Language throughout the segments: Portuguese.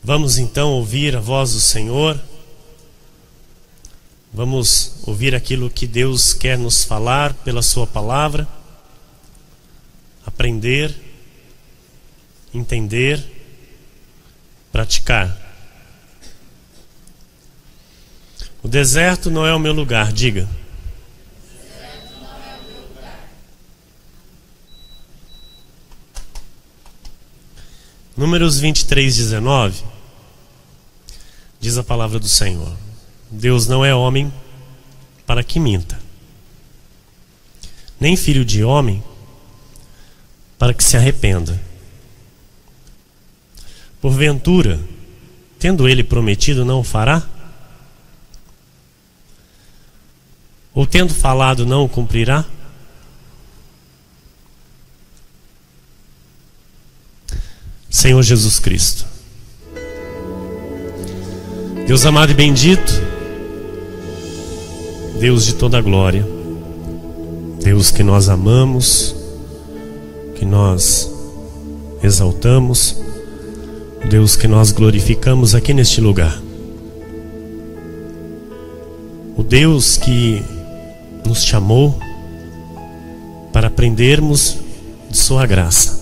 Vamos então ouvir a voz do Senhor. Vamos ouvir aquilo que Deus quer nos falar pela sua palavra. Aprender, entender, praticar. O deserto não é o meu lugar, diga. Números 23:19 diz a palavra do Senhor: Deus não é homem para que minta, nem filho de homem para que se arrependa. Porventura, tendo ele prometido, não o fará? Ou tendo falado, não o cumprirá? Senhor Jesus Cristo, Deus amado e bendito, Deus de toda a glória, Deus que nós amamos, que nós exaltamos, Deus que nós glorificamos aqui neste lugar, o Deus que nos chamou para aprendermos de sua graça,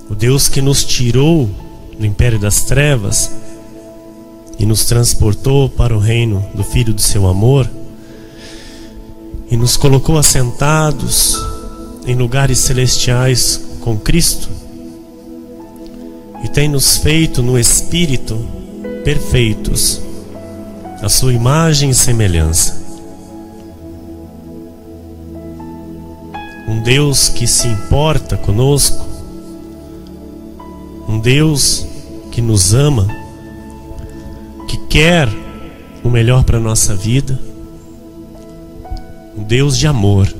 o Deus que nos tirou do império das trevas e nos transportou para o reino do Filho do seu amor e nos colocou assentados em lugares celestiais com Cristo e tem nos feito no Espírito perfeitos, à sua imagem e semelhança. Um Deus que se importa conosco, um Deus que nos ama, que quer o melhor para a nossa vida, um Deus de amor,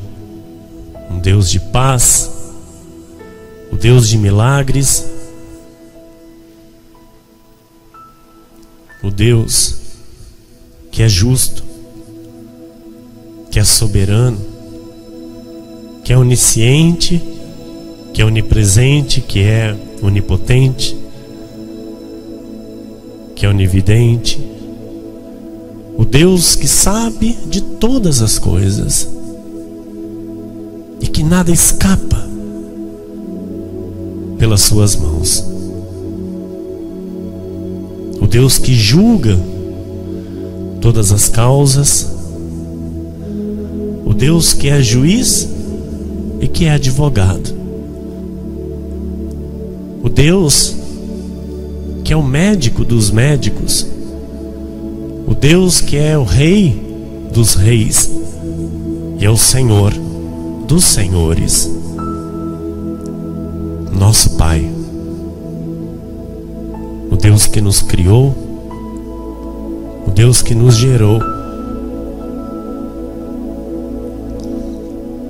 um Deus de paz, o Deus de milagres, o Deus que é justo, que é soberano, que é onisciente, que é onipresente, que é onipotente, que é onividente, o Deus que sabe de todas as coisas e que nada escapa pelas suas mãos, o Deus que julga todas as causas, o Deus que é juiz e que é advogado, o Deus que é o médico dos médicos, o Deus que é o Rei dos reis e é o Senhor dos senhores, nosso Pai, o Deus que nos criou, o Deus que nos gerou,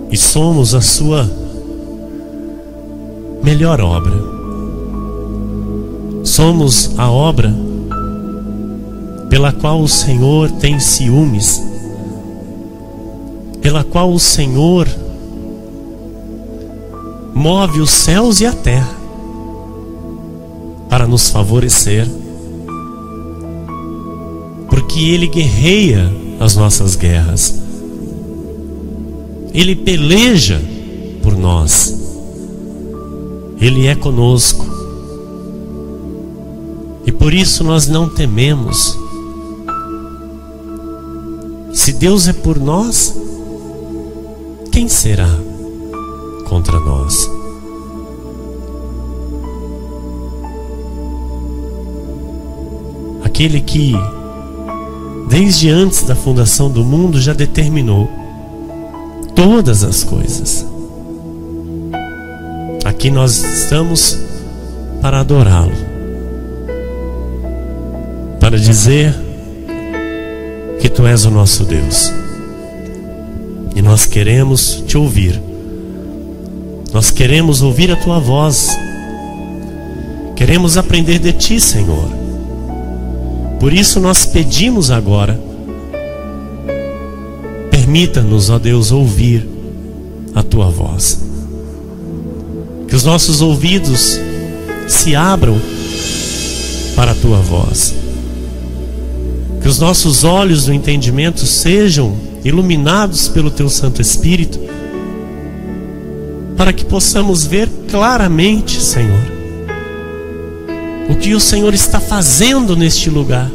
e somos a sua melhor obra. Somos a obra pela qual o Senhor tem ciúmes, pela qual o Senhor move os céus e a terra para nos favorecer, porque Ele guerreia as nossas guerras, Ele peleja por nós, Ele é conosco. E por isso nós não tememos. Se Deus é por nós, quem será contra nós? Aquele que, desde antes da fundação do mundo, já determinou todas as coisas. Aqui nós estamos para adorá-lo, para dizer que Tu és o nosso Deus, e nós queremos Te ouvir, nós queremos ouvir a Tua voz, queremos aprender de Ti, Senhor. Por isso nós pedimos agora, permita-nos, ó Deus, ouvir a Tua voz, que os nossos ouvidos se abram para a tua voz. Que os nossos olhos do entendimento sejam iluminados pelo teu Santo Espírito, para que possamos ver claramente, Senhor, o que o Senhor está fazendo neste lugar,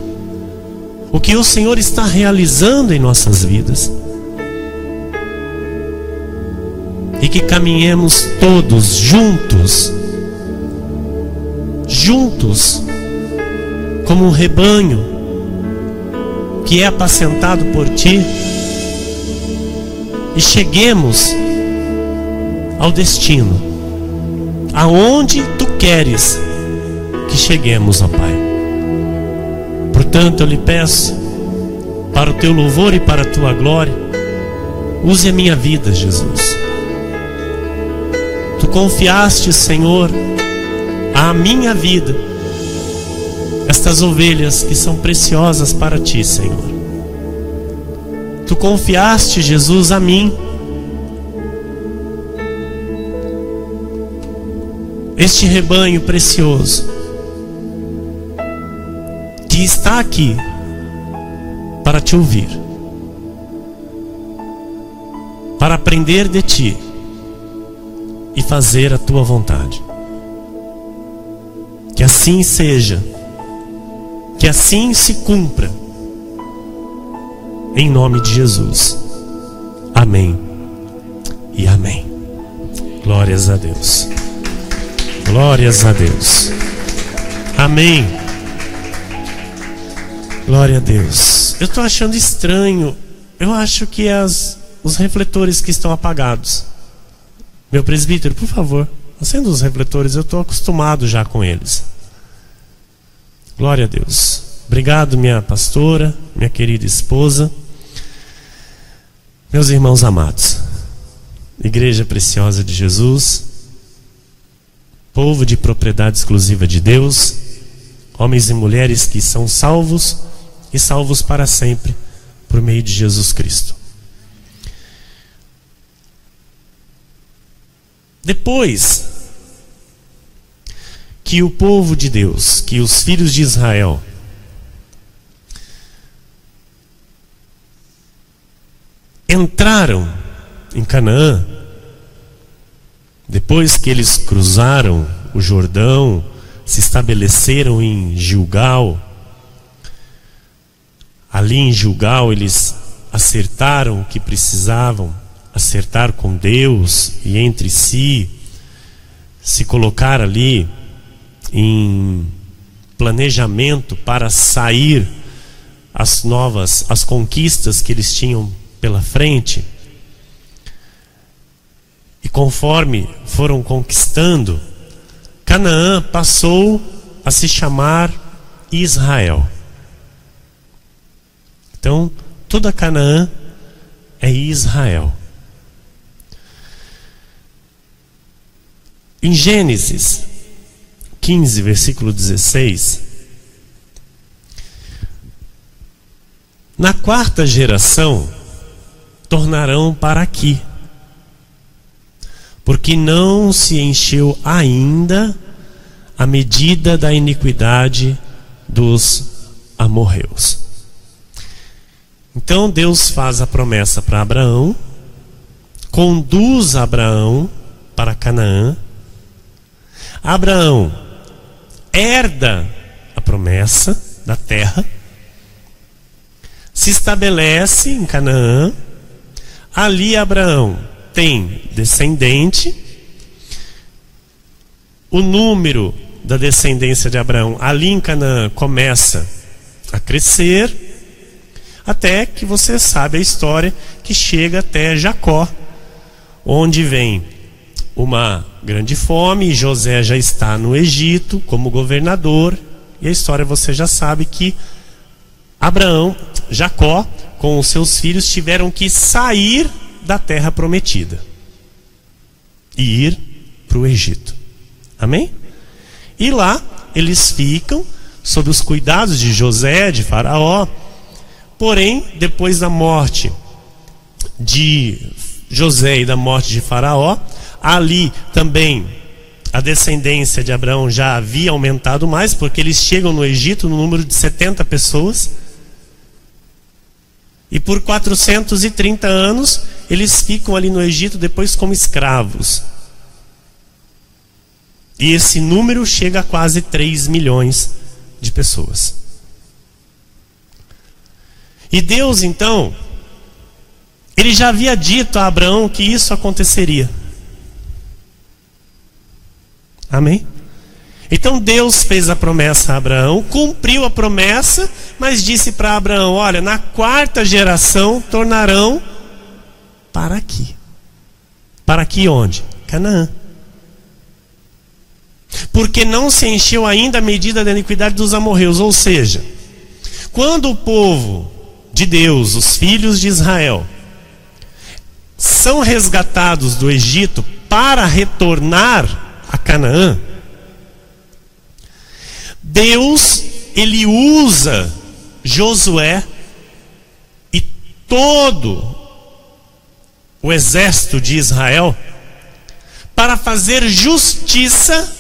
o que o Senhor está realizando em nossas vidas, e que caminhemos todos juntos, como um rebanho que é apacentado por Ti, e cheguemos ao destino, aonde Tu queres que cheguemos, ó Pai. Portanto, eu lhe peço, para o Teu louvor e para a Tua glória, use a minha vida, Jesus. Tu confiaste, Senhor, à minha vida estas ovelhas que são preciosas para Ti, Senhor. Tu confiaste, Jesus, a mim este rebanho precioso que está aqui para Te ouvir, para aprender de Ti e fazer a Tua vontade. Que assim seja, que assim se cumpra, em nome de Jesus. Amém e amém. Glórias a Deus. Glórias a Deus. Amém. Glória a Deus. Eu estou achando estranho. Eu acho que os refletores que estão apagados. Meu presbítero, por favor, acenda os refletores. Eu estou acostumado já com eles. Glória a Deus. Obrigado, minha pastora, minha querida esposa, meus irmãos amados, Igreja Preciosa de Jesus, povo de propriedade exclusiva de Deus, homens e mulheres que são salvos e salvos para sempre por meio de Jesus Cristo. Depois que o povo de Deus, que os filhos de Israel entraram em Canaã, depois que eles cruzaram o Jordão, se estabeleceram em Gilgal, ali em Gilgal eles acertaram o que precisavam acertar com Deus e entre si, se colocar ali em planejamento para sair as conquistas que eles tinham pela frente. E conforme foram conquistando, Canaã passou a se chamar Israel. Então, toda Canaã é Israel. Em Gênesis 15, versículo 16, na quarta geração tornarão para aqui, porque não se encheu ainda a medida da iniquidade dos amorreus. Então Deus faz a promessa para Abraão, conduz Abraão para Canaã. Abraão herda a promessa da terra, se estabelece em Canaã. Ali Abraão tem descendente. O número da descendência de Abraão ali em Canaã começa a crescer, até que você sabe a história, que chega até Jacó, onde vem uma grande fome, e José já está no Egito como governador, e a história você já sabe que Jacó com os seus filhos tiveram que sair da terra prometida e ir para o Egito. Amém? E lá eles ficam sob os cuidados de José, de Faraó. Porém, depois da morte de José e da morte de Faraó, ali também a descendência de Abraão já havia aumentado mais, porque eles chegam no Egito no número de 70 pessoas. E por 430 anos, eles ficam ali no Egito depois como escravos. E esse número chega a quase 3 milhões de pessoas. E Deus, então, ele já havia dito a Abraão que isso aconteceria. Amém? Então Deus fez a promessa a Abraão, cumpriu a promessa, mas disse para Abraão: olha, na 4ª geração tornarão para aqui. Para aqui onde? Canaã. Porque não se encheu ainda a medida da iniquidade dos amorreus. Ou seja, quando o povo de Deus, os filhos de Israel, são resgatados do Egito para retornar a Canaã, Deus, ele usa Josué e todo o exército de Israel para fazer justiça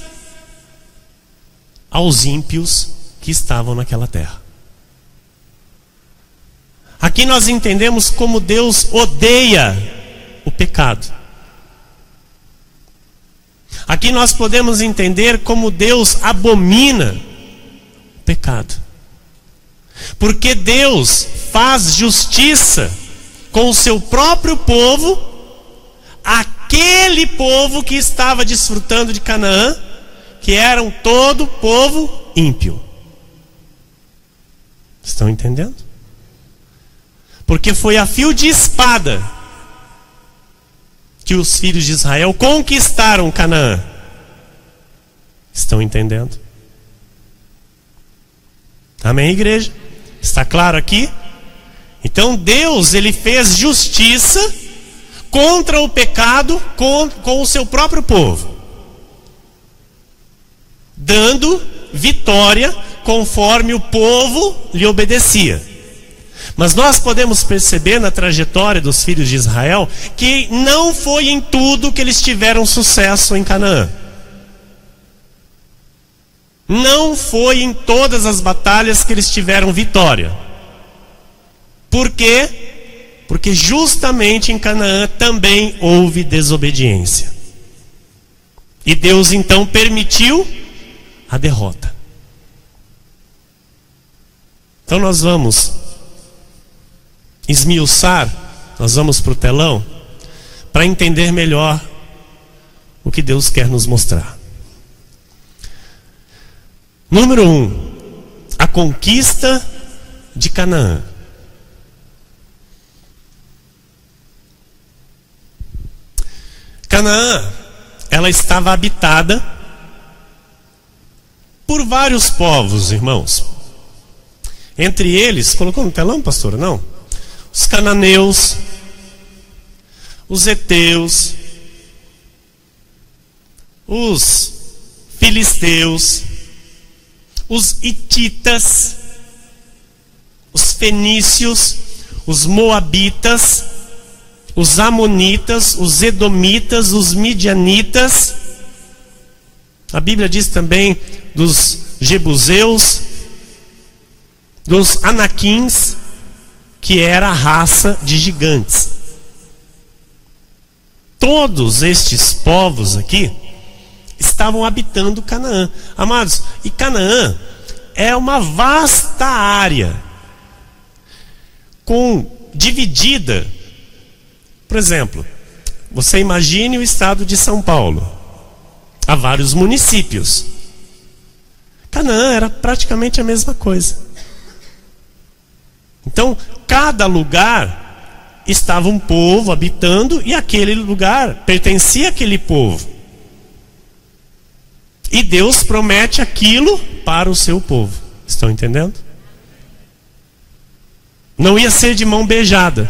aos ímpios que estavam naquela terra. Aqui nós entendemos como Deus odeia o pecado. Aqui nós podemos entender como Deus abomina o pecado. Porque Deus faz justiça com o seu próprio povo, aquele povo que estava desfrutando de Canaã, que eram todo povo ímpio. Estão entendendo? Porque foi a fio de espada que os filhos de Israel conquistaram Canaã. Estão entendendo? Amém, igreja? Está claro aqui? Então Deus, ele fez justiça contra o pecado com o seu próprio povo, dando vitória conforme o povo lhe obedecia. Mas nós podemos perceber na trajetória dos filhos de Israel que não foi em tudo que eles tiveram sucesso em Canaã. Não foi em todas as batalhas que eles tiveram vitória. Por quê? Porque justamente em Canaã também houve desobediência. E Deus então permitiu a derrota. Então nós vamos esmiuçar, nós vamos para o telão, para entender melhor o que Deus quer nos mostrar. Número 1, a conquista de Canaã. Canaã, ela estava habitada por vários povos, irmãos. Entre eles, colocou no telão, pastora? Não. Os cananeus, os heteus, os filisteus, os hititas, os fenícios, os moabitas, os amonitas, os edomitas, os midianitas. A Bíblia diz também dos jebuseus, dos anaquins, que era a raça de gigantes. Todos estes povos aqui estavam habitando Canaã. Amados, e Canaã é uma vasta área, dividida. Por exemplo, você imagine o estado de São Paulo. Há vários municípios. Canaã era praticamente a mesma coisa. Então, cada lugar estava um povo habitando e aquele lugar pertencia àquele povo. E Deus promete aquilo para o seu povo. Estão entendendo? Não ia ser de mão beijada.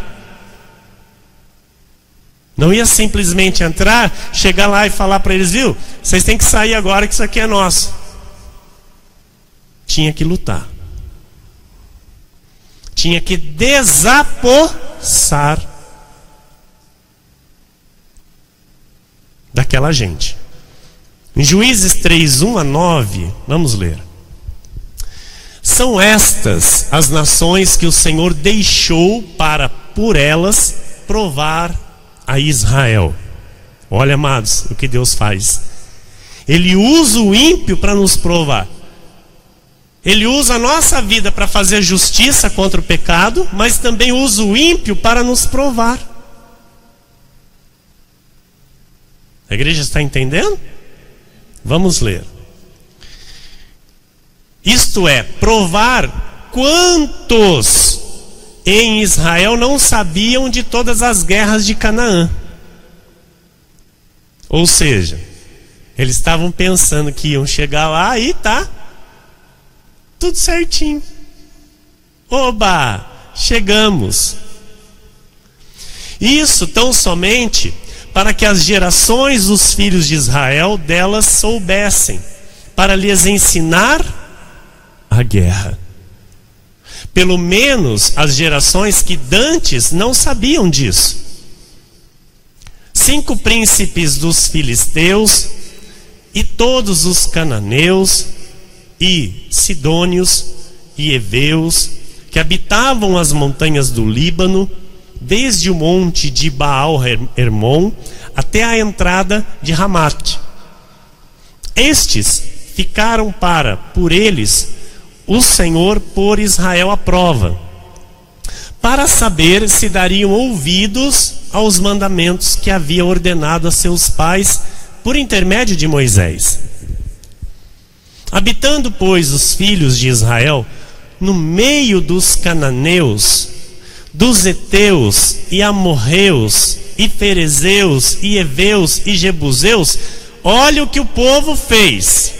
Não ia simplesmente entrar, chegar lá e falar para eles: viu, vocês têm que sair agora que isso aqui é nosso. Tinha que lutar. Tinha que desapossar daquela gente. Em Juízes 3, 1-9, vamos ler. São estas as nações que o Senhor deixou para, por elas, provar a Israel. Olha, amados, o que Deus faz. Ele usa o ímpio para nos provar. Ele usa a nossa vida para fazer justiça contra o pecado, mas também usa o ímpio para nos provar. A igreja está entendendo? Vamos ler. Isto é, provar quantos em Israel não sabiam de todas as guerras de Canaã. Ou seja, eles estavam pensando que iam chegar lá e tá tudo certinho. Oba, chegamos. Isso tão somente para que as gerações dos filhos de Israel delas soubessem, para lhes ensinar a guerra. Pelo menos as gerações que dantes não sabiam disso. 5 príncipes dos filisteus e todos os cananeus e sidônios e heveus que habitavam as montanhas do Líbano, desde o monte de Baal-Hermon até a entrada de Ramate. Estes ficaram por eles, o Senhor pôr Israel à prova, para saber se dariam ouvidos aos mandamentos que havia ordenado a seus pais por intermédio de Moisés. Habitando, pois, os filhos de Israel no meio dos cananeus, dos heteus e amorreus e ferezeus e heveus e jebuseus, olha o que o povo fez.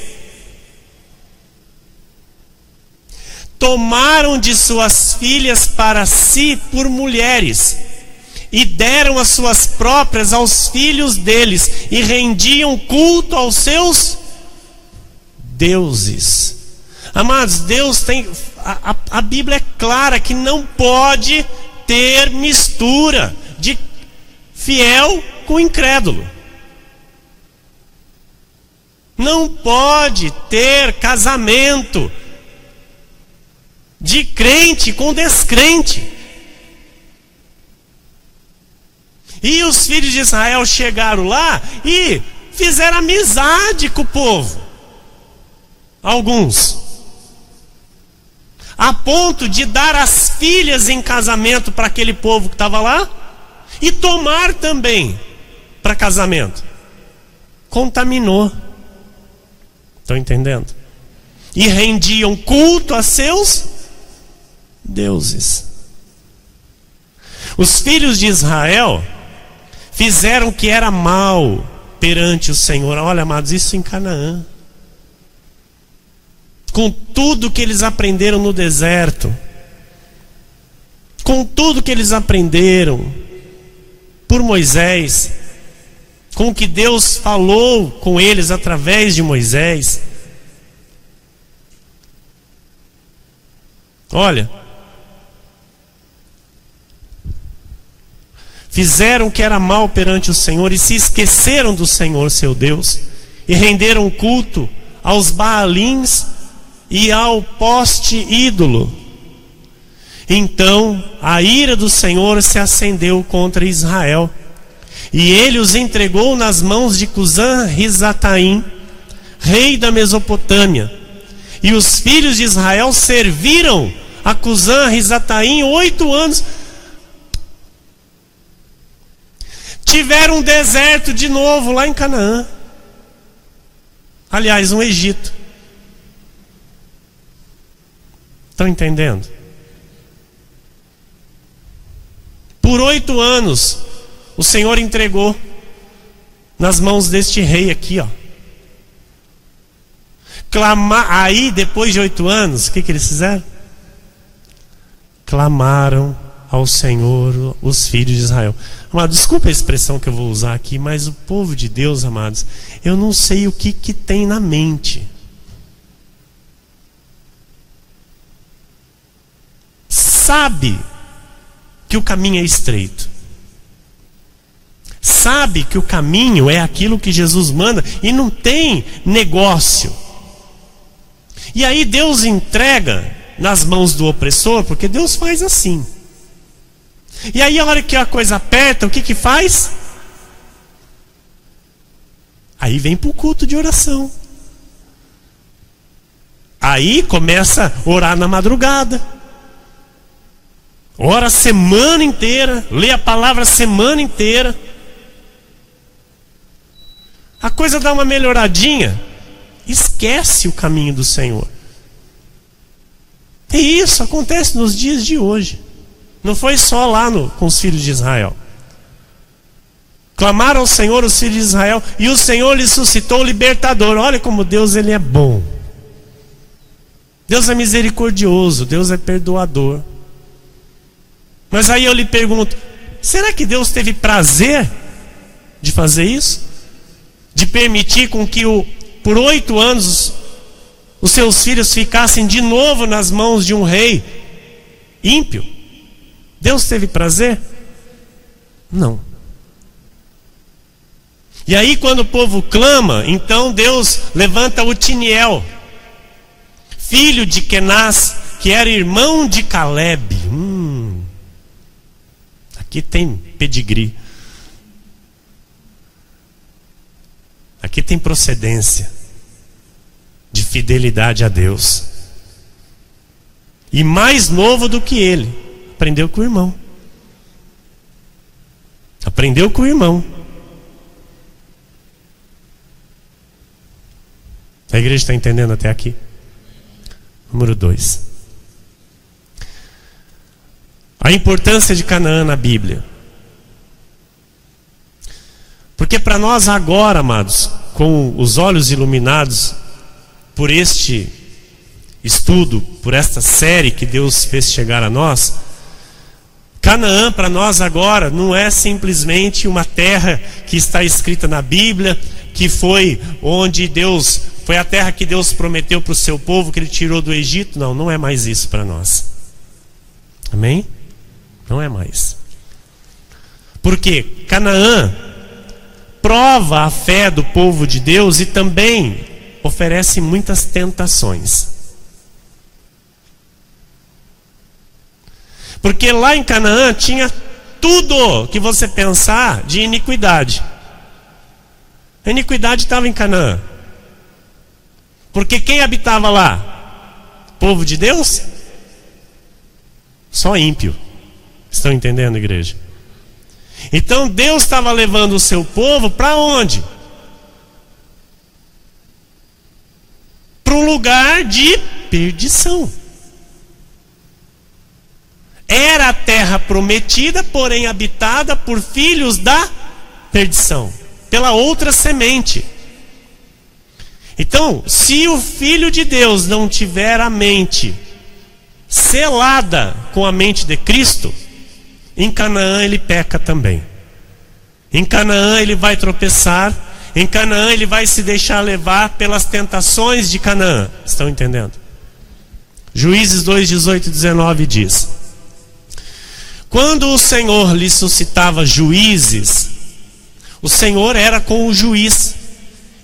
Tomaram de suas filhas para si por mulheres, e deram as suas próprias aos filhos deles, e rendiam culto aos seus deuses. Amados, Deus tem... A Bíblia é clara que não pode ter mistura de fiel com incrédulo. Não pode ter casamento de crente com descrente. E os filhos de Israel chegaram lá e fizeram amizade com o povo. Alguns. A ponto de dar as filhas em casamento para aquele povo que estava lá e tomar também para casamento. Contaminou. Estão entendendo? E rendiam culto a seus deuses. Os filhos de Israel fizeram o que era mal perante o Senhor. Olha, amados, isso em Canaã. Com tudo que eles aprenderam no deserto, com tudo que eles aprenderam por Moisés, com o que Deus falou com eles através de Moisés. Olha, fizeram o que era mal perante o Senhor e se esqueceram do Senhor seu Deus e renderam culto aos Baalins e ao poste ídolo. Então a ira do Senhor se acendeu contra Israel, e ele os entregou nas mãos de Cusã-Risataim, rei da Mesopotâmia. E os filhos de Israel serviram a Cusã-Risataim 8 anos. Tiveram um deserto de novo lá em Canaã. Aliás, um Egito. Estão entendendo? Por 8 anos, o Senhor entregou nas mãos deste rei aqui, ó. Aí, depois de 8 anos, o que eles fizeram? Clamaram ao Senhor os filhos de Israel. Amados, desculpa a expressão que eu vou usar aqui, mas o povo de Deus, amados, eu não sei o que tem na mente. Sabe que o caminho é estreito. sabe que o caminho é aquilo que Jesus manda e não tem negócio. E aí Deus entrega nas mãos do opressor, porque Deus faz assim. E aí a hora que a coisa aperta, o que faz? Aí vem para o culto de oração. Aí começa a orar na madrugada. Ora a semana inteira, lê a palavra a semana inteira. A coisa dá uma melhoradinha, esquece o caminho do Senhor. E isso acontece nos dias de hoje. Não foi só lá com os filhos de Israel. Clamaram ao Senhor os filhos de Israel, e o Senhor lhes suscitou o libertador. Olha como Deus, Ele é bom. Deus é misericordioso, Deus é perdoador. Mas aí eu lhe pergunto, será que Deus teve prazer de fazer isso? De permitir com que por 8 anos os seus filhos ficassem de novo nas mãos de um rei ímpio? Deus teve prazer? Não. E aí quando o povo clama, então Deus levanta Otiniel, filho de Kenaz, que era irmão de Caleb. Aqui tem pedigree. Aqui tem procedência de fidelidade a Deus. E mais novo do que ele, aprendeu com o irmão. Aprendeu com o irmão. A igreja está entendendo até aqui? Número 2. A importância de Canaã na Bíblia. Porque para nós agora, amados, com os olhos iluminados por este estudo, por esta série que Deus fez chegar a nós, Canaã para nós agora não é simplesmente uma terra que está escrita na Bíblia, que foi onde Deus, foi a terra que Deus prometeu para o seu povo, que Ele tirou do Egito. Não, não é mais isso para nós. Amém? Não é mais. Porque Canaã prova a fé do povo de Deus e também oferece muitas tentações. Porque lá em Canaã tinha tudo que você pensar de iniquidade. A iniquidade estava em Canaã. Porque quem habitava lá? Povo de Deus? Só ímpio. Estão entendendo, igreja? Então Deus estava levando o seu povo para onde? Para um lugar de perdição. Era a terra prometida, porém habitada por filhos da perdição, pela outra semente. Então, se o Filho de Deus não tiver a mente selada com a mente de Cristo, em Canaã ele peca também. Em Canaã ele vai tropeçar. Em Canaã ele vai se deixar levar pelas tentações de Canaã. Estão entendendo? Juízes 2, 18 e 19 diz: quando o Senhor lhe suscitava juízes, o Senhor era com o juiz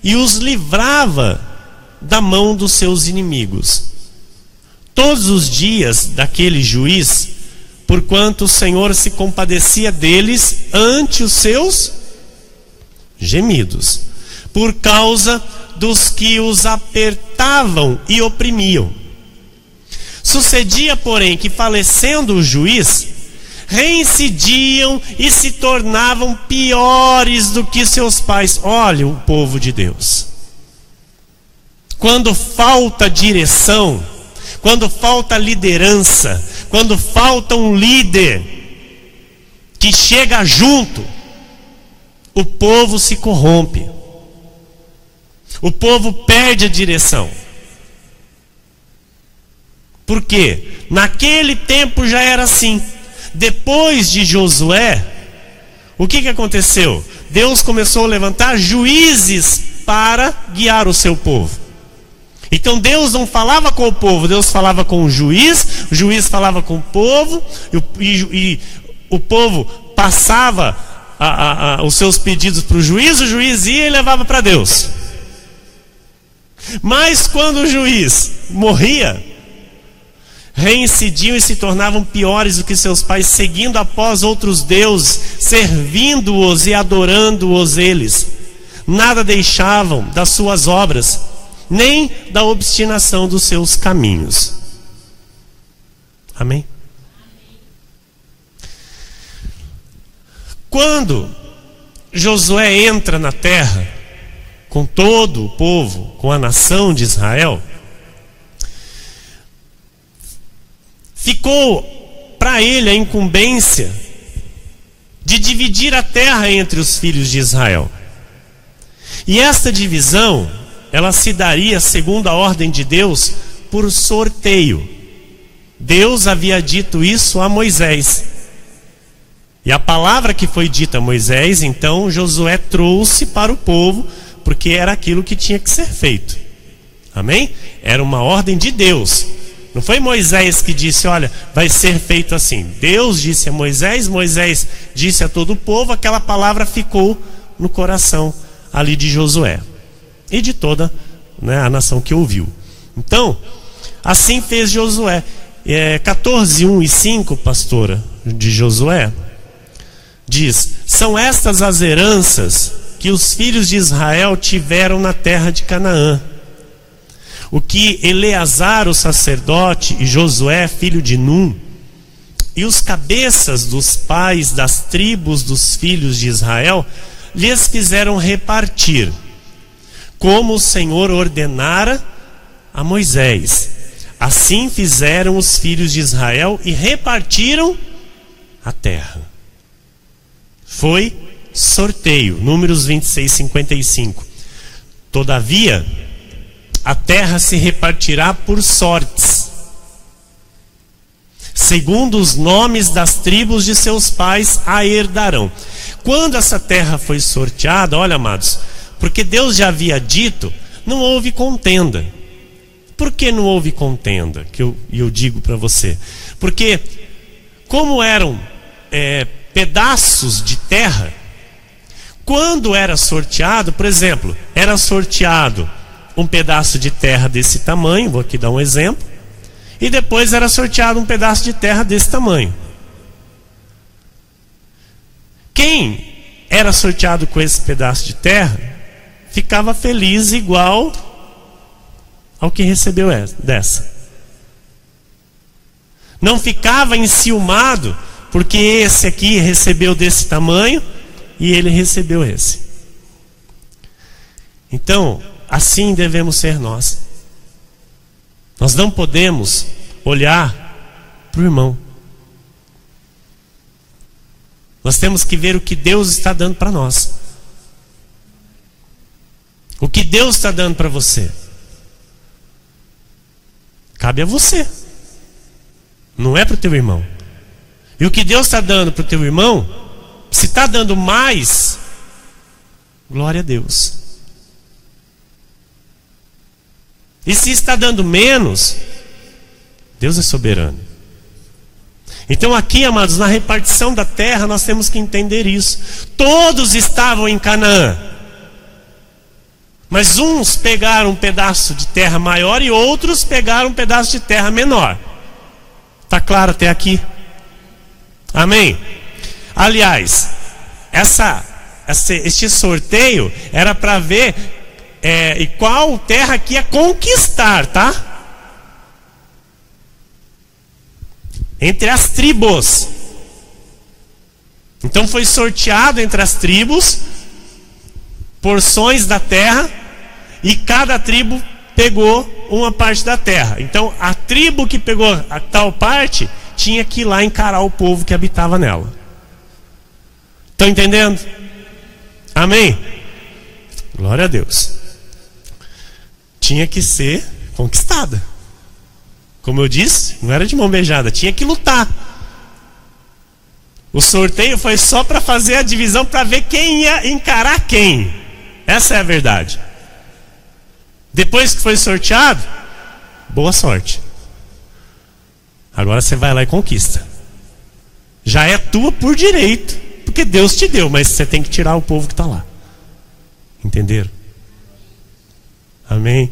e os livrava da mão dos seus inimigos. Todos os dias daquele juiz, porquanto o Senhor se compadecia deles ante os seus gemidos, por causa dos que os apertavam e oprimiam. Sucedia, porém, que falecendo o juiz, reincidiam e se tornavam piores do que seus pais. Olha o povo de Deus. Quando falta direção, quando falta liderança, quando falta um líder que chega junto, o povo se corrompe. O povo perde a direção. Por quê? Naquele tempo já era assim. Depois de Josué, o que aconteceu? Deus começou a levantar juízes para guiar o seu povo. Então Deus não falava com o povo, Deus falava com o juiz falava com o povo, e o povo passava os seus pedidos para o juiz ia e levava para Deus. Mas quando o juiz morria, reincidiam e se tornavam piores do que seus pais, seguindo após outros deuses, servindo-os e adorando-os eles. Nada deixavam das suas obras, nem da obstinação dos seus caminhos. Amém? Quando Josué entra na terra, com todo o povo, com a nação de Israel, ficou para ele a incumbência de dividir a terra entre os filhos de Israel. E esta divisão, ela se daria, segundo a ordem de Deus, por sorteio. Deus havia dito isso a Moisés. E a palavra que foi dita a Moisés, então Josué trouxe para o povo, porque era aquilo que tinha que ser feito. Amém? Era uma ordem de Deus. Não foi Moisés que disse, olha, vai ser feito assim. Deus disse a Moisés, Moisés disse a todo o povo, aquela palavra ficou no coração ali de Josué. E de toda, né, a nação que ouviu. Então, assim fez Josué. 14, 1 e 5, pastora, de Josué, diz: são estas as heranças que os filhos de Israel tiveram na terra de Canaã. O que Eleazar, o sacerdote, e Josué, filho de Num, e os cabeças dos pais das tribos dos filhos de Israel, lhes fizeram repartir, como o Senhor ordenara a Moisés. Assim fizeram os filhos de Israel e repartiram a terra. Foi sorteio, Números 26, 55. Todavia, a terra se repartirá por sortes, segundo os nomes das tribos de seus pais a herdarão. Quando essa terra foi sorteada, olha, amados, porque Deus já havia dito, não houve contenda. Por que não houve contenda? Eu digo para você. Porque como eram pedaços de terra, quando era sorteado, por exemplo, era sorteado um pedaço de terra desse tamanho, vou aqui dar um exemplo, e depois era sorteado um pedaço de terra desse tamanho. Quem era sorteado com esse pedaço de terra ficava feliz igual ao que recebeu dessa. Não ficava enciumado porque esse aqui recebeu desse tamanho e ele recebeu esse. Então, assim devemos ser nós. Nós não podemos olhar para o irmão. Nós temos que ver o que Deus está dando para nós. O que Deus está dando para você. Cabe a você. Não é para o teu irmão. E o que Deus está dando para o teu irmão, se está dando mais, glória a Deus. E se está dando menos, Deus é soberano. Então aqui, amados, na repartição da terra, nós temos que entender isso. Todos estavam em Canaã, mas uns pegaram um pedaço de terra maior e outros pegaram um pedaço de terra menor. Está claro até aqui? Amém? Aliás, este sorteio era para ver e qual terra que ia conquistar, tá? Entre as tribos. Então foi sorteado entre as tribos porções da terra, e cada tribo pegou uma parte da terra. Então a tribo que pegou a tal parte tinha que ir lá encarar o povo que habitava nela. Estão entendendo? Amém? Glória a Deus. Tinha que ser conquistada. Como eu disse, não era de mão beijada, tinha que lutar. O sorteio foi só para fazer a divisão, para ver quem ia encarar quem. Essa é a verdade. Depois que foi sorteado, boa sorte. Agora você vai lá e conquista. Já é tua por direito, porque Deus te deu, mas você tem que tirar o povo que está lá. Entenderam? Amém?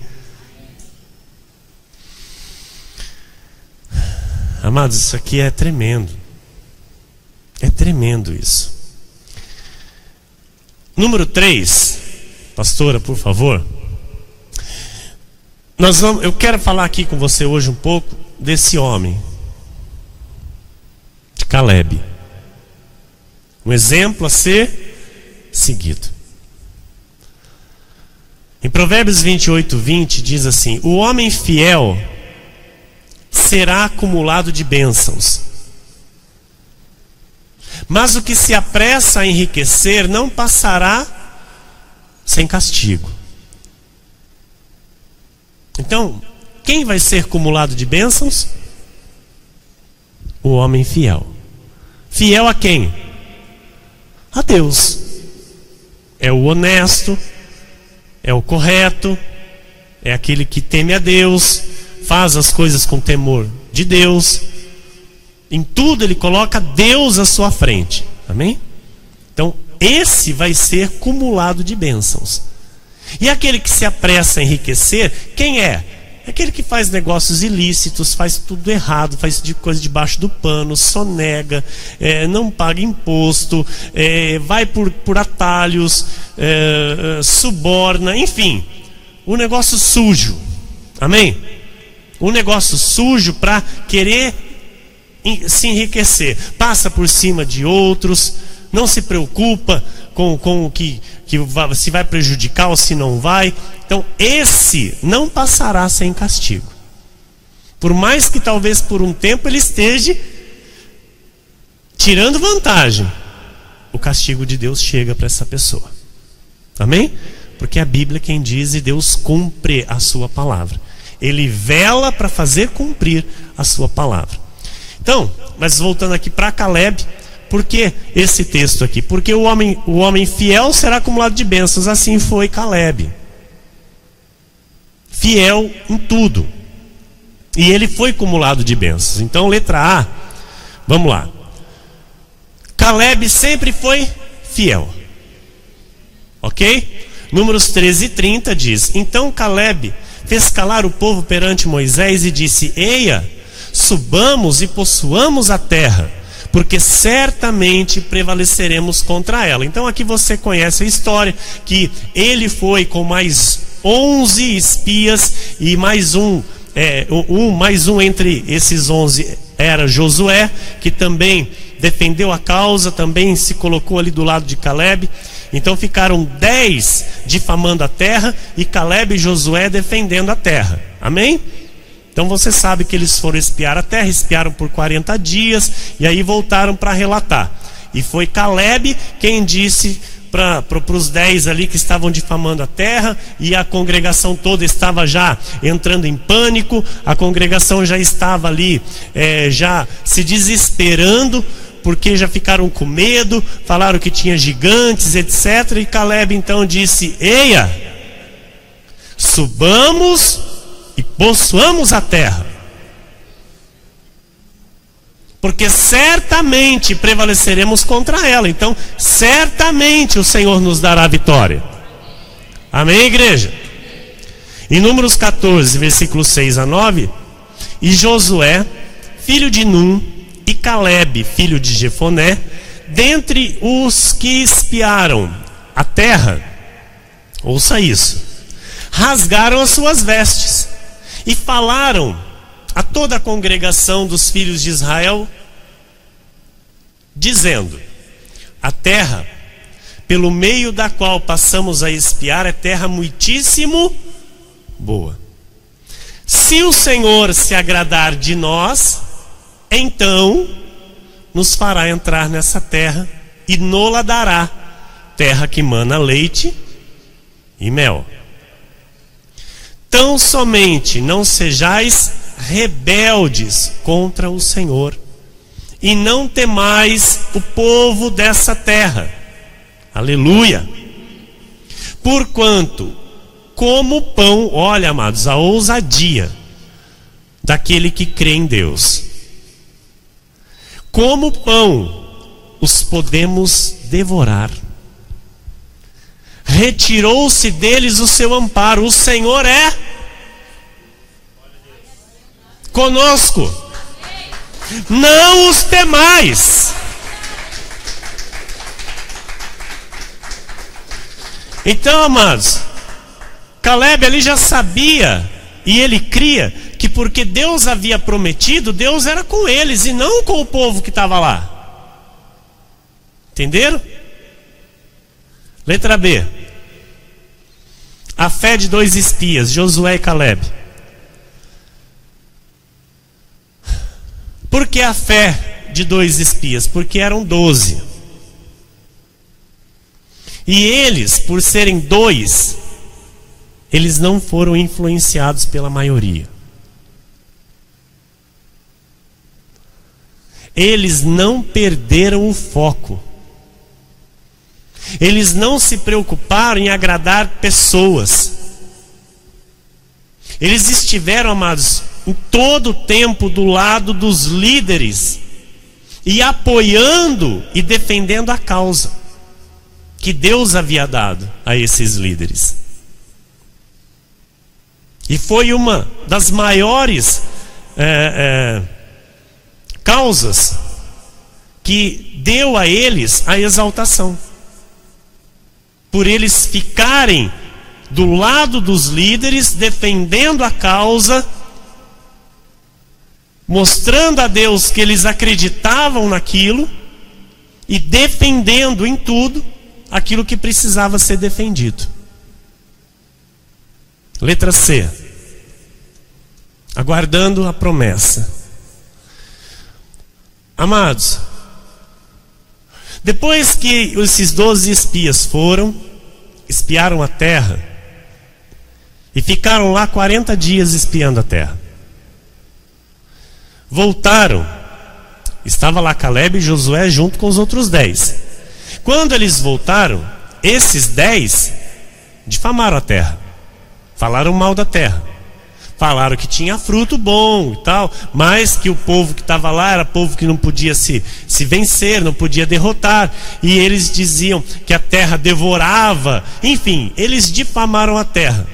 Amados, isso aqui é tremendo. É tremendo isso. Número 3, pastora, por favor. Eu quero falar aqui com você hoje um pouco desse homem, de Caleb. Um exemplo a ser seguido. Em Provérbios 28:20 diz assim: o homem fiel será acumulado de bênçãos, mas o que se apressa a enriquecer não passará sem castigo. Então, quem vai ser acumulado de bênçãos? O homem fiel. Fiel a quem? A Deus. É o honesto, é o correto, é aquele que teme a Deus, faz as coisas com temor de Deus. Em tudo ele coloca Deus à sua frente. Amém? Então, esse vai ser cumulado de bênçãos. E aquele que se apressa a enriquecer, quem é? É aquele que faz negócios ilícitos, faz tudo errado, faz de coisa debaixo do pano, sonega, não paga imposto, vai por atalhos, suborna, enfim, um negócio sujo. Amém? Um negócio sujo para querer se enriquecer, passa por cima de outros, não se preocupa com o que se vai prejudicar ou se não vai. Então esse não passará sem castigo, por mais que talvez por um tempo ele esteja tirando vantagem. O castigo de Deus chega para essa pessoa. Amém? Porque a Bíblia quem diz, e Deus cumpre a sua palavra. Ele vela para fazer cumprir a sua palavra. Então, mas voltando aqui para Caleb, por que esse texto aqui? Porque o homem fiel será acumulado de bênçãos. Assim foi Caleb. Fiel em tudo. E ele foi acumulado de bênçãos. Então, letra A, vamos lá. Caleb sempre foi fiel. Ok? Números 13:30 diz: então Caleb fez calar o povo perante Moisés e disse: eia, subamos e possuamos a terra, porque certamente prevaleceremos contra ela. Então aqui você conhece a história, que ele foi com mais 11 espias, e mais um entre esses 11 era Josué, que também defendeu a causa, também se colocou ali do lado de Caleb. Então ficaram 10 difamando a terra, e Caleb e Josué defendendo a terra. Amém? Então você sabe que eles foram espiar a terra, espiaram por 40 dias, e aí voltaram para relatar. E foi Caleb quem disse para os 10 ali que estavam difamando a terra, e a congregação toda estava já entrando em pânico, a congregação já estava ali, já se desesperando, porque já ficaram com medo, falaram que tinha gigantes, etc. E Caleb então disse: eia, subamos e possuamos a terra, porque certamente prevaleceremos contra ela. Então certamente o Senhor nos dará a vitória. Amém, igreja? Em Números 14, versículos 6-9, e Josué, filho de Num, e Caleb, filho de Jefoné, dentre os que espiaram a terra, ouça isso, rasgaram as suas vestes e falaram a toda a congregação dos filhos de Israel, dizendo: a terra pelo meio da qual passamos a espiar é terra muitíssimo boa. Se o Senhor se agradar de nós, então nos fará entrar nessa terra e nola dará, terra que mana leite e mel. Tão somente não sejais rebeldes contra o Senhor, e não temais o povo dessa terra. Aleluia! Porquanto, como pão, olha, amados, a ousadia daquele que crê em Deus. Como pão os podemos devorar. Retirou-se deles o seu amparo. O Senhor é conosco. Não os temais. Então, amados, Caleb ali já sabia, e ele cria, que porque Deus havia prometido, Deus era com eles e não com o povo que estava lá. Entenderam? Letra B. A fé de dois espias, Josué e Caleb. Por que a fé de dois espias? Porque eram 12. E eles, por serem 2, eles não foram influenciados pela maioria. Eles não perderam o foco. Eles não se preocuparam em agradar pessoas. Eles estiveram, amados, em todo o tempo do lado dos líderes e apoiando e defendendo a causa que Deus havia dado a esses líderes. E foi uma das maiores causas que deu a eles a exaltação. Por eles ficarem do lado dos líderes, defendendo a causa, mostrando a Deus que eles acreditavam naquilo e defendendo em tudo aquilo que precisava ser defendido. Letra C. Aguardando a promessa. Amados, depois que esses 12 espias foram, espiaram a terra, e ficaram lá 40 dias espiando a terra. Voltaram, estava lá Caleb e Josué junto com os outros 10. Quando eles voltaram, esses 10 difamaram a terra, falaram mal da terra, falaram que tinha fruto bom e tal, mas que o povo que estava lá era povo que não podia se vencer, não podia derrotar, e eles diziam que a terra devorava. Enfim, eles difamaram a terra.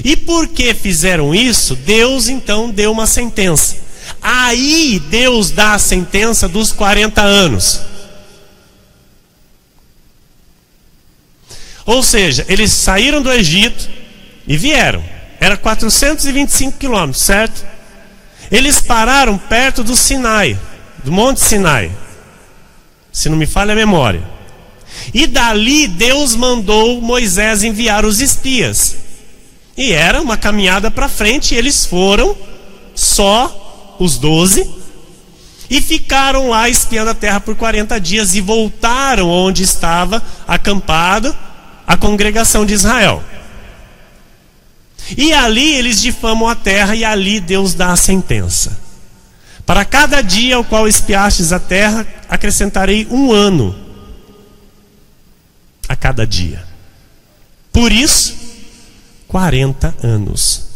E porque fizeram isso, Deus então deu uma sentença. Aí Deus dá a sentença dos 40 anos. Ou seja, eles saíram do Egito e vieram. Era 425 quilômetros, certo? Eles pararam perto do Sinai, do Monte Sinai, se não me falha a memória. E dali Deus mandou Moisés enviar os espias. E era uma caminhada para frente, e eles foram, só os 12, e ficaram lá espiando a terra por 40 dias, e voltaram onde estava acampado a congregação de Israel. E ali eles difamam a terra, e ali Deus dá a sentença. Para cada dia ao qual espiastes a terra, acrescentarei 1 ano a cada dia. Por isso, 40 anos.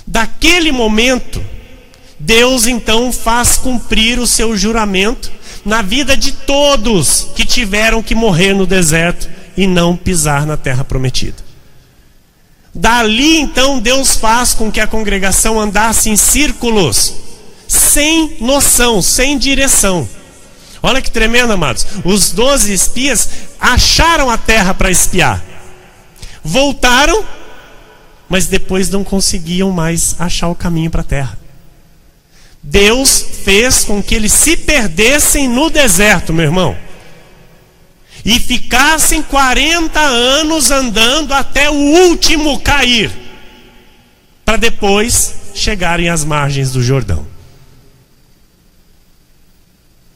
Daquele momento, Deus então faz cumprir o seu juramento na vida de todos que tiveram que morrer no deserto e não pisar na terra prometida. Dali então Deus faz com que a congregação andasse em círculos, sem noção, sem direção. Olha que tremendo, amados. Os 12 espias acharam a terra para espiar, voltaram, mas depois não conseguiam mais achar o caminho para a terra. Deus fez com que eles se perdessem no deserto, meu irmão, e ficassem 40 anos andando até o último cair, para depois chegarem às margens do Jordão.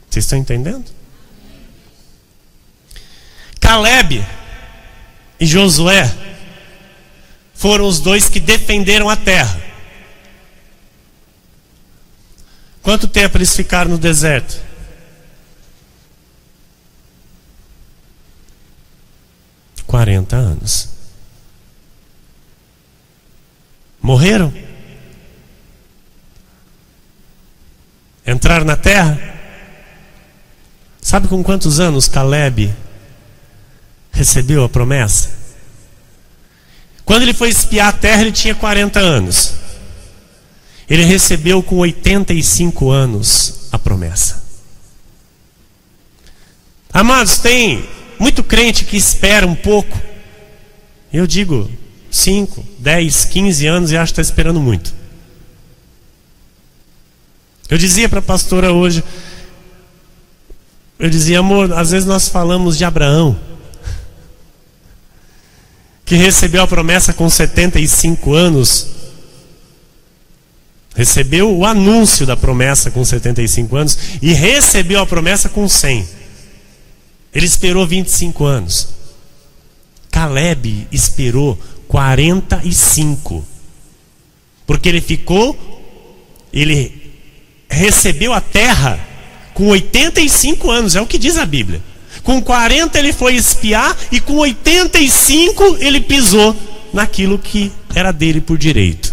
Vocês estão entendendo? Caleb e Josué foram os 2 que defenderam a terra. Quanto tempo eles ficaram no deserto? 40 anos. Morreram? Entraram na terra? Sabe com quantos anos Caleb recebeu a promessa? Quando ele foi espiar a terra, ele tinha 40 anos. Ele recebeu com 85 anos a promessa. Amados, tem muito crente que espera um pouco. Eu digo 5, 10, 15 anos e acho que está esperando muito. Eu dizia para a pastora hoje, eu dizia, amor, às vezes nós falamos de Abraão, que recebeu a promessa com 75 anos, recebeu o anúncio da promessa com 75 anos e recebeu a promessa com 100. Ele esperou 25 anos. Caleb esperou 45. Porque ele recebeu a terra com 85 anos, é o que diz a Bíblia. Com 40 ele foi espiar e com 85 ele pisou naquilo que era dele por direito.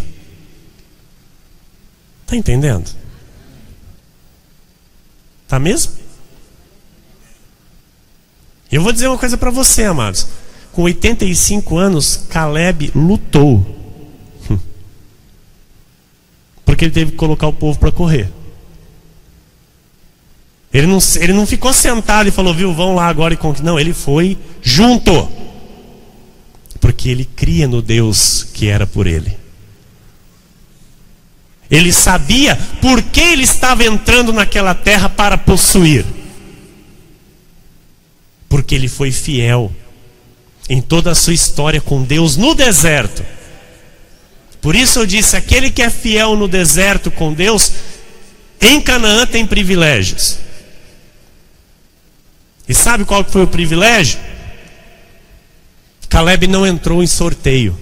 Está entendendo? Está mesmo? Eu vou dizer uma coisa para você, amados. Com 85 anos, Caleb lutou. Porque ele teve que colocar o povo para correr. Ele não ficou sentado e falou, viu, vão lá agora e conquistar. Não, ele foi junto. Porque ele cria no Deus que era por ele. Ele sabia por que ele estava entrando naquela terra para possuir. Porque ele foi fiel em toda a sua história com Deus no deserto. Por isso eu disse, aquele que é fiel no deserto com Deus, em Canaã tem privilégios. E sabe qual foi o privilégio? Caleb não entrou em sorteio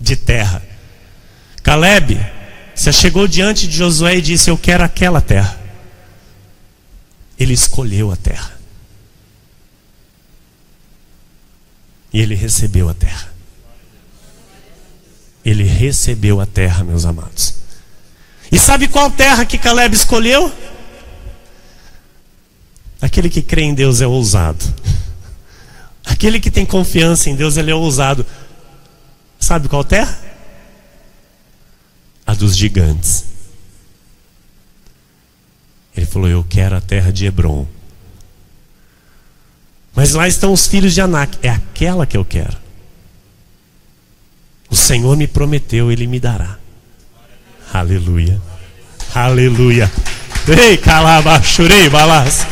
de terra. Caleb se chegou diante de Josué e disse, eu quero aquela terra. Ele escolheu a terra. E ele recebeu a terra. Ele recebeu a terra, meus amados. E sabe qual terra que Caleb escolheu? Aquele que crê em Deus é ousado. Aquele que tem confiança em Deus, ele é ousado. Sabe qual terra? A dos gigantes. Ele falou, eu quero a terra de Hebron. Mas lá estão os filhos de Anak. É aquela que eu quero. O Senhor me prometeu, Ele me dará. Aleluia. Aleluia. Ei, calabachurei, balas.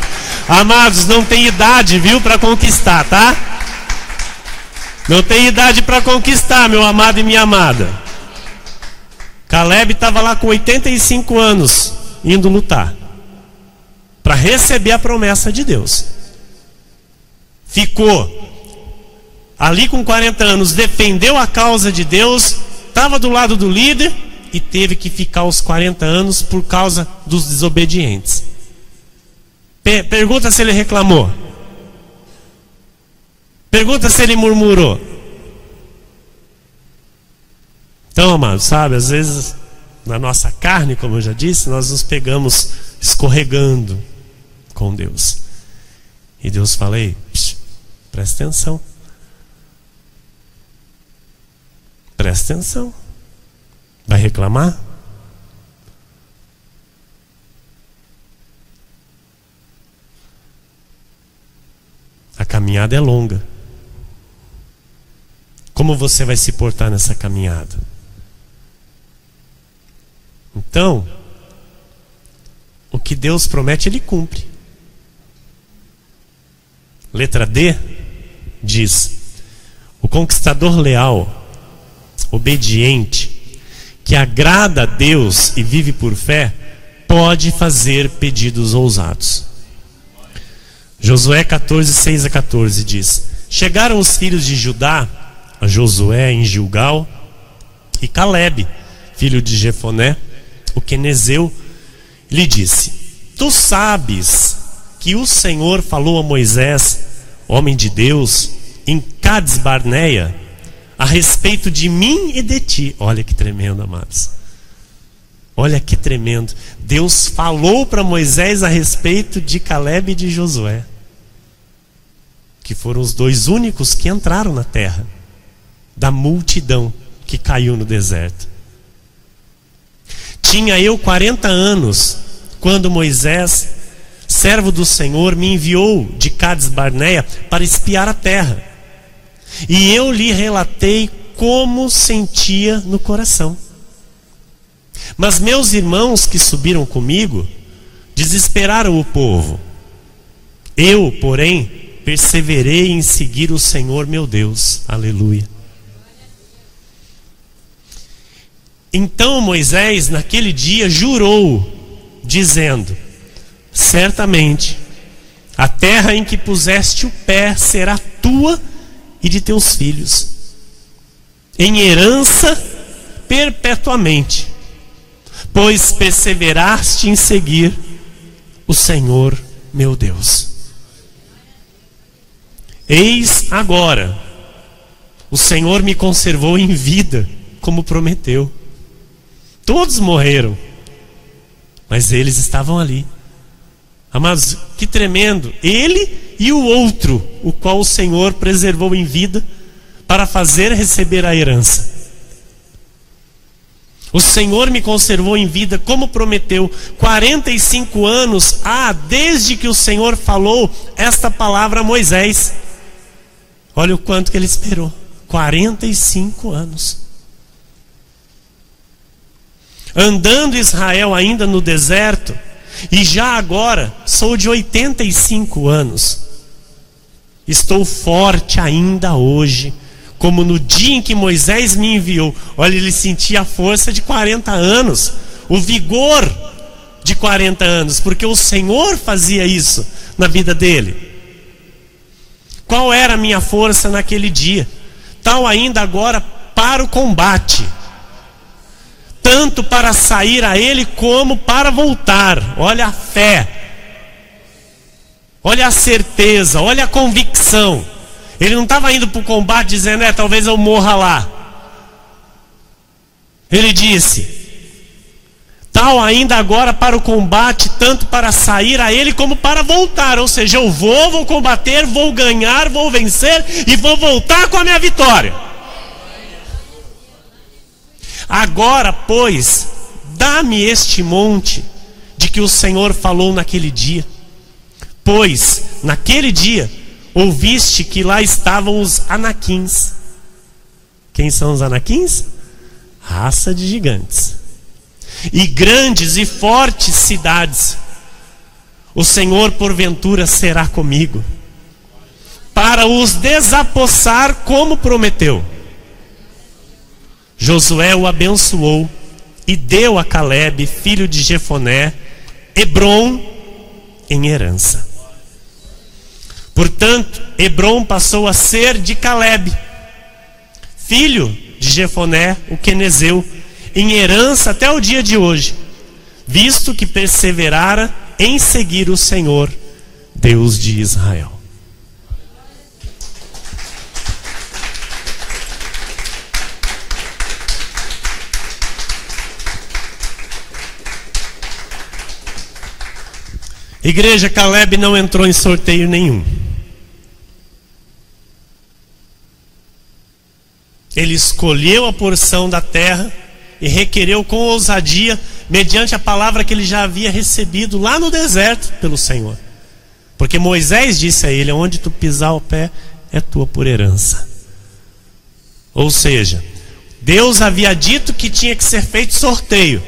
Amados, não tem idade, viu, para conquistar, tá? Não tem idade para conquistar, meu amado e minha amada. Caleb estava lá com 85 anos, indo lutar para receber a promessa de Deus. Ficou ali com 40 anos, defendeu a causa de Deus, estava do lado do líder e teve que ficar os 40 anos por causa dos desobedientes. Pergunta se ele reclamou. Pergunta se ele murmurou. Então, amados, sabe, às vezes na nossa carne, como eu já disse, nós nos pegamos escorregando com Deus. E Deus fala, ei, presta atenção. Presta atenção. Vai reclamar? A caminhada é longa. Como você vai se portar nessa caminhada? Então, o que Deus promete, Ele cumpre. Letra D diz: o conquistador leal, obediente, que agrada a Deus e vive por fé, pode fazer pedidos ousados. Josué 14, 6 a 14 diz: chegaram os filhos de Judá a Josué em Gilgal, e Caleb, filho de Jefoné, o quenezeu, lhe disse: tu sabes que o Senhor falou a Moisés, homem de Deus, em Cades Barneia, a respeito de mim e de ti. Olha que tremendo, amados. Olha que tremendo. Deus falou para Moisés a respeito de Calebe e de Josué, que foram os dois únicos que entraram na terra, da multidão que caiu no deserto. Tinha eu 40 anos quando Moisés, servo do Senhor, me enviou de Cades Barneia para espiar a terra. E eu lhe relatei como sentia no coração. Mas meus irmãos que subiram comigo desesperaram o povo. Eu, porém, perseverei em seguir o Senhor meu Deus. Aleluia. Então Moisés, naquele dia, jurou, dizendo: certamente, a terra em que puseste o pé será tua e de teus filhos, em herança perpetuamente, pois perseveraste em seguir o Senhor meu Deus. Eis agora, o Senhor me conservou em vida, como prometeu. Todos morreram, mas eles estavam ali. Amados, que tremendo! Ele e o outro, o qual o Senhor preservou em vida para fazer receber a herança. O Senhor me conservou em vida, como prometeu. 45 anos desde que o Senhor falou esta palavra a Moisés. Olha o quanto que ele esperou. 45 anos. Andando Israel ainda no deserto, e já agora sou de 85 anos. Estou forte ainda hoje, como no dia em que Moisés me enviou. Olha, ele sentia a força de 40 anos, o vigor de 40 anos, porque o Senhor fazia isso na vida dele. Qual era a minha força naquele dia? Tal ainda agora para o combate, tanto para sair a ele como para voltar. Olha a fé, olha a certeza, olha a convicção. Ele não estava indo para o combate dizendo: talvez eu morra lá. Ele disse: tal ainda agora para o combate, tanto para sair a ele como para voltar. Ou seja, eu vou combater, vou ganhar, vou vencer e vou voltar com a minha vitória. Agora, pois, dá-me este monte de que o Senhor falou naquele dia. Pois, naquele dia, ouviste que lá estavam os anaquins. Quem são os anaquins? Raça de gigantes. E grandes e fortes cidades. O Senhor, porventura, será comigo, para os desapossar como prometeu. Josué o abençoou e deu a Calebe, filho de Jefoné, Hebrom em herança. Portanto, Hebrom passou a ser de Calebe, filho de Jefoné, o quenezeu, em herança até o dia de hoje, visto que perseverara em seguir o Senhor, Deus de Israel. Igreja, Calebe não entrou em sorteio nenhum. Ele escolheu a porção da terra e requereu com ousadia, mediante a palavra que ele já havia recebido lá no deserto pelo Senhor. Porque Moisés disse a ele: onde tu pisar o pé é tua por herança. Ou seja, Deus havia dito que tinha que ser feito sorteio,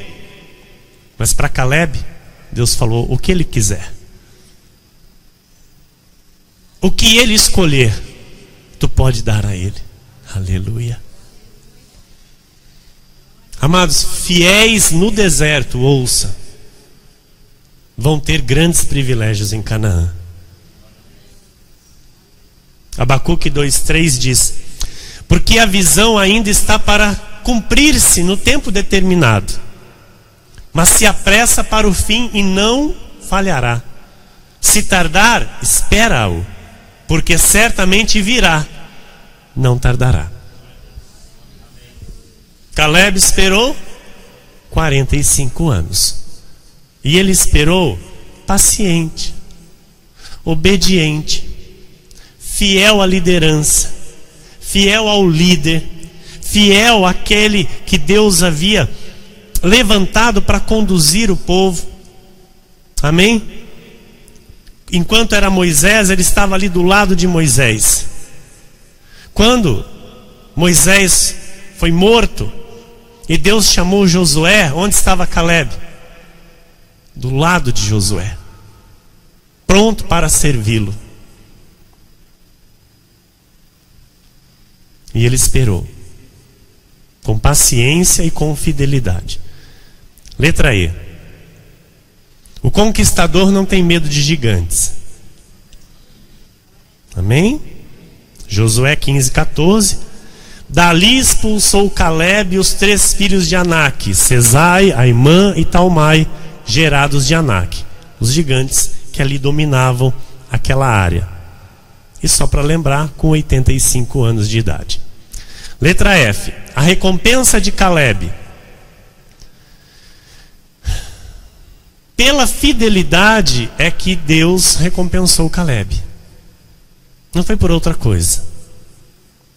mas para Calebe Deus falou: o que ele quiser, o que ele escolher, tu pode dar a ele. Aleluia. Amados, fiéis no deserto, ouça, vão ter grandes privilégios em Canaã. Abacuque 2:3 diz: porque a visão ainda está para cumprir-se no tempo determinado, mas se apressa para o fim e não falhará. Se tardar, espera-o, porque certamente virá, não tardará. Calebe esperou 45 anos. E ele esperou paciente, obediente, fiel à liderança, fiel ao líder, fiel àquele que Deus havia levantado para conduzir o povo. Amém? Enquanto era Moisés, ele estava ali do lado de Moisés. Quando Moisés foi morto e Deus chamou Josué, onde estava Caleb? Do lado de Josué, pronto para servi-lo. E ele esperou com paciência e com fidelidade. Letra E. O conquistador não tem medo de gigantes. Amém? Josué 15:14. Dali expulsou Caleb e os 3 filhos de Anak, Sesai, Aimã e Talmai, gerados de Anak, os gigantes que ali dominavam aquela área. E só para lembrar, com 85 anos de idade. Letra F. A recompensa de Caleb. Pela fidelidade é que Deus recompensou Caleb. Não foi por outra coisa.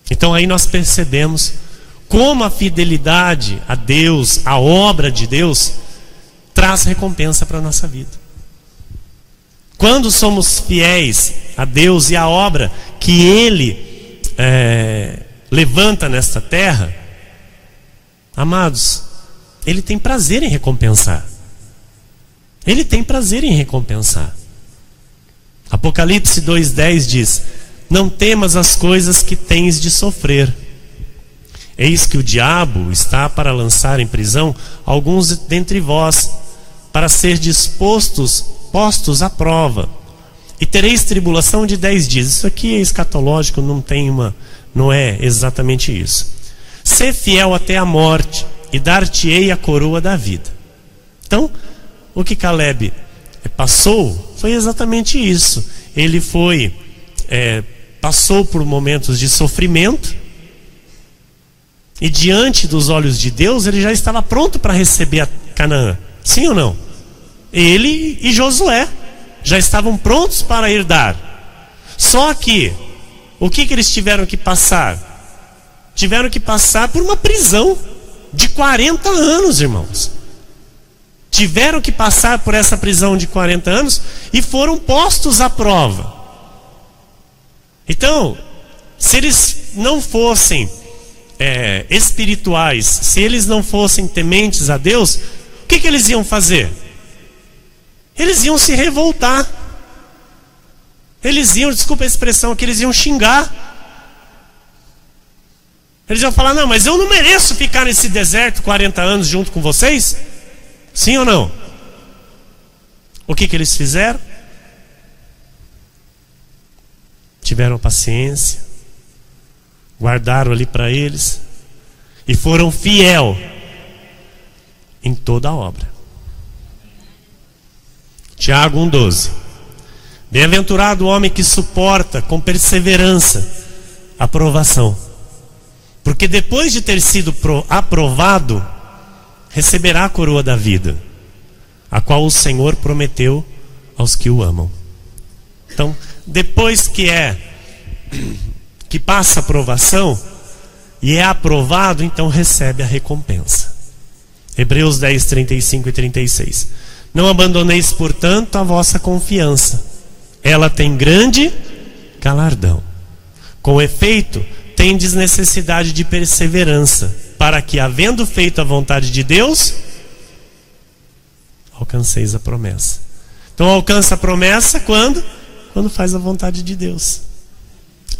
Então aí nós percebemos como a fidelidade a Deus, a obra de Deus, traz recompensa para a nossa vida. Quando somos fiéis a Deus e à obra que Ele levanta nesta terra, amados, Ele tem prazer em recompensar. Ele tem prazer em recompensar. Apocalipse 2:10 diz: não temas as coisas que tens de sofrer. Eis que o diabo está para lançar em prisão alguns dentre vós, para ser postos à prova. E tereis tribulação de 10 dias. Isso aqui é escatológico, não é exatamente isso. Sê fiel até a morte, e dar-te-ei a coroa da vida. Então, o que Caleb passou foi exatamente isso. Ele passou por momentos de sofrimento, e diante dos olhos de Deus, ele já estava pronto para receber a Canaã. Sim ou não? Ele e Josué já estavam prontos para herdar. Só que, o que eles tiveram que passar? Tiveram que passar por uma prisão de 40 anos, irmãos. Tiveram que passar por essa prisão de 40 anos e foram postos à prova. Então, se eles não fossem espirituais, se eles não fossem tementes a Deus, o que eles iam fazer? Eles iam se revoltar. Eles iam, desculpa a expressão aqui, eles iam xingar. Eles iam falar: não, mas eu não mereço ficar nesse deserto 40 anos junto com vocês. Sim ou não? O que eles fizeram? Tiveram paciência, guardaram ali para eles e foram fiel em toda a obra. Tiago 1:12. Bem-aventurado o homem que suporta com perseverança a provação, porque depois de ter sido aprovado, receberá a coroa da vida, a qual o Senhor prometeu aos que o amam. Então, depois que passa a provação e é aprovado, então recebe a recompensa. Hebreus 10:35 e 36. Não abandoneis, portanto, a vossa confiança. Ela tem grande galardão. Com efeito, tendes necessidade de perseverança, para que, havendo feito a vontade de Deus, alcanceis a promessa. Então alcança a promessa quando? Quando faz a vontade de Deus.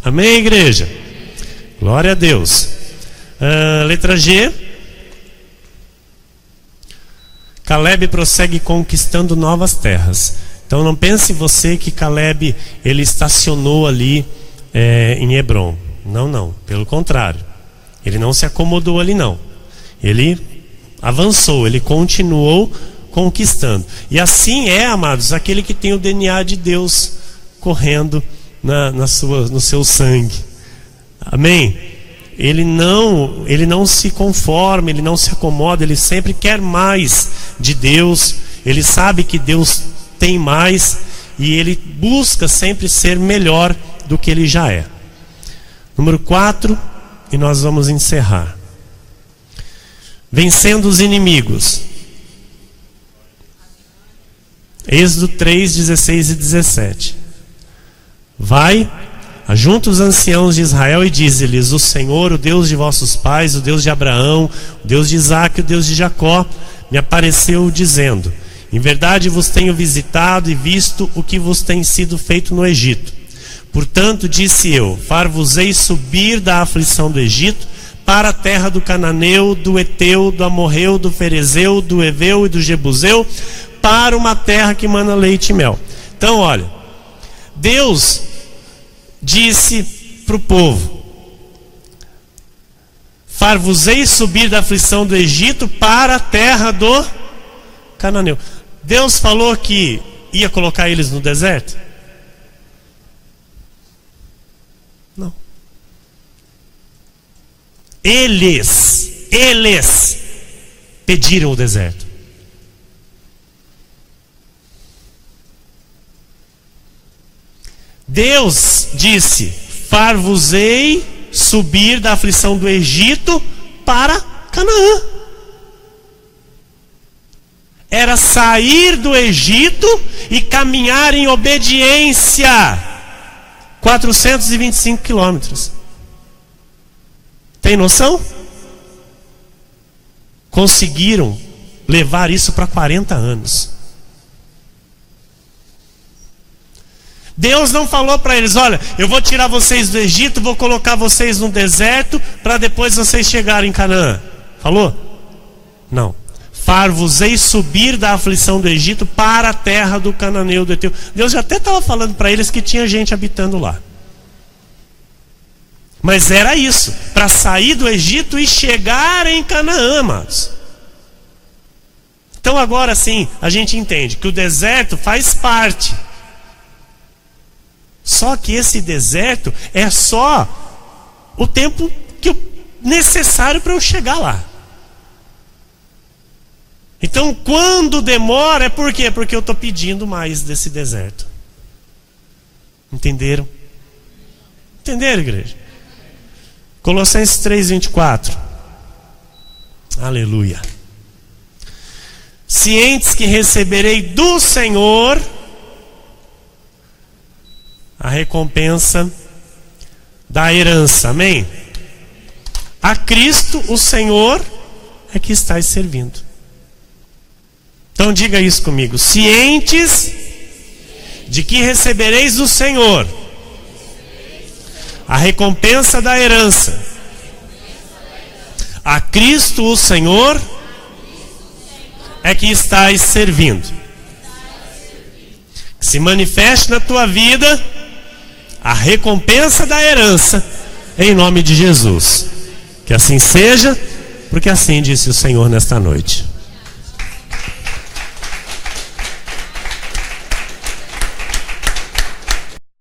Amém, igreja? Glória a Deus. Letra G. Caleb prossegue conquistando novas terras. Então não pense você que Caleb ele estacionou ali em Hebrom. Não, pelo contrário. Ele não se acomodou ali não. Ele avançou, ele continuou conquistando. E assim amados, aquele que tem o DNA de Deus correndo no seu sangue. Amém? ele não se conforma, ele não se acomoda, ele sempre quer mais de Deus. Ele sabe que Deus tem mais e ele busca sempre ser melhor do que ele já é. Número 4, e nós vamos encerrar. Vencendo os inimigos. Êxodo 3, 16 e 17. Vai, ajunta os anciãos de Israel e dize-lhes: o Senhor, o Deus de vossos pais, o Deus de Abraão, o Deus de Isaque, o Deus de Jacó, me apareceu dizendo: em verdade vos tenho visitado e visto o que vos tem sido feito no Egito. Portanto, disse eu: far-vos-ei subir da aflição do Egito para a terra do Cananeu, do Eteu, do Amorreu, do Ferezeu, do Eveu e do Jebuseu, para uma terra que mana leite e mel. Então, olha, Deus disse para o povo: far-vos-ei subir da aflição do Egito para a terra do Cananeu. Deus falou que ia colocar eles no deserto? Não. Eles pediram o deserto. Deus disse: far-vos-ei subir da aflição do Egito para Canaã. Era sair do Egito e caminhar em obediência 425 quilômetros. Tem noção? Conseguiram levar isso para 40 anos. Deus não falou para eles: olha, eu vou tirar vocês do Egito, vou colocar vocês no deserto para depois vocês chegarem em Canaã. Falou? Não. Far-vos-ei subir da aflição do Egito para a terra do Cananeu, do Eteu. Deus já até estava falando para eles que tinha gente habitando lá. Mas era isso, para sair do Egito e chegar em Canaã, amados. Então agora sim, a gente entende que o deserto faz parte. Só que esse deserto é só o tempo necessário para eu chegar lá. Então, quando demora, é por quê? Porque eu estou pedindo mais desse deserto. Entenderam? Entenderam, igreja? Colossenses 3:24. Aleluia. Cientes que receberei do Senhor a recompensa da herança. Amém? A Cristo, o Senhor, é que estáis servindo. Então diga isso comigo: cientes de que recebereis do Senhor a recompensa da herança. A Cristo o Senhor é que estáis servindo. Que se manifeste na tua vida a recompensa da herança, em nome de Jesus. Que assim seja, porque assim disse o Senhor nesta noite.